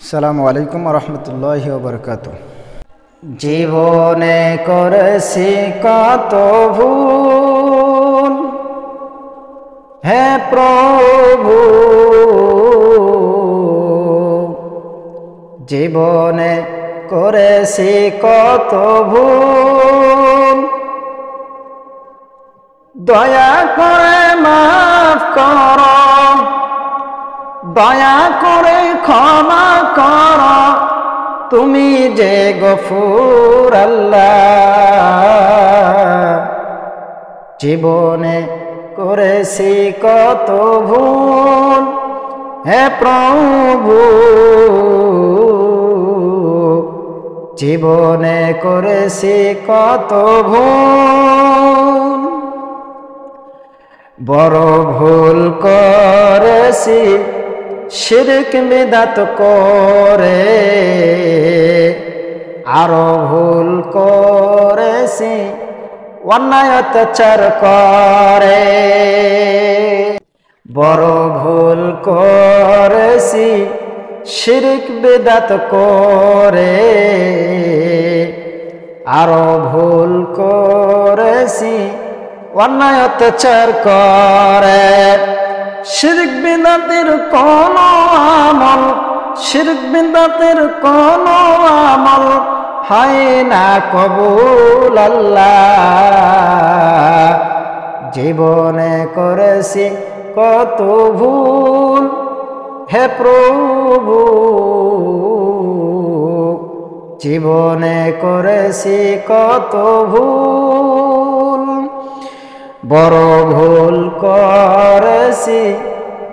আসসালামু আলাইকুম রহমতুল্লাহি ওয়া বারাকাতুহু। জীবনে করেছি কত ভুল, হে প্রভু, জীবনে করেছি কত ভুল, দয়া করে মাফ করো, দয়া করে ক্ষমা কর, তুমি যে গফুর আল্লাহ। জীবনে করেছি কত ভুল, হে প্রভু, জীবনে করেছি কত ভুল। বড় ভুল করেছি শিরক বিদআত করে, আরো ভুল করেছি অন্যায় অত্যাচার করে। বড় ভুল করেছি শিরক বিদআত করে, আরো ভুল করেছি অন্যায় অত্যাচার করে। শিরক বিদআতের কোন আমল, শিরক বিদআতের কোন আমল হয় না কবুল আল্লাহ। জীবনে করেছি কত ভুল, হে প্রভু, জীবনে করেছি কত ভুল। বড় ভুল করেছি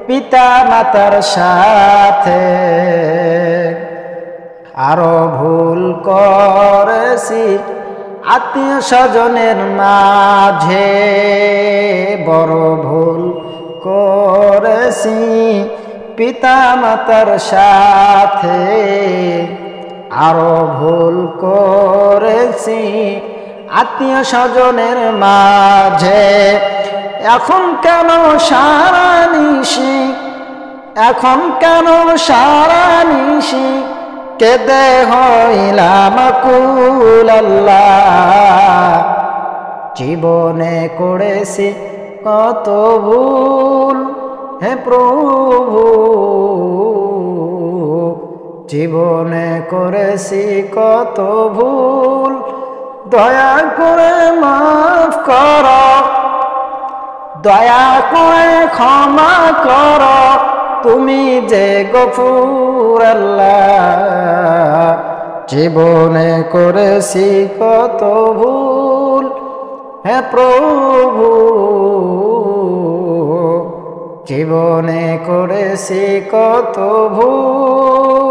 পিতা মাতার সাথে, আরো ভুল করেছি আত্মীয় স্বজনের মাঝে। বড় ভুল করেছি পিতা মাতার সাথে, আরো ভুল করেছি আত্মীয় স্বজনের মাঝে। এখন কেন সারা নিশি, এখন কেন সারা নিশি কেঁদে হইলাম আকুল আল্লাহ। জীবনে করেছি কত ভুল, হে প্রভু, জীবনে করেছি কত ভুল, দয়া করে মাফ কর, দয়া করে ক্ষমা কর, তুমি যে গফুর আল্লাহ। জীবনে করেছি কত ভুল, হে প্রভু, জীবনে করেছি কত ভুল।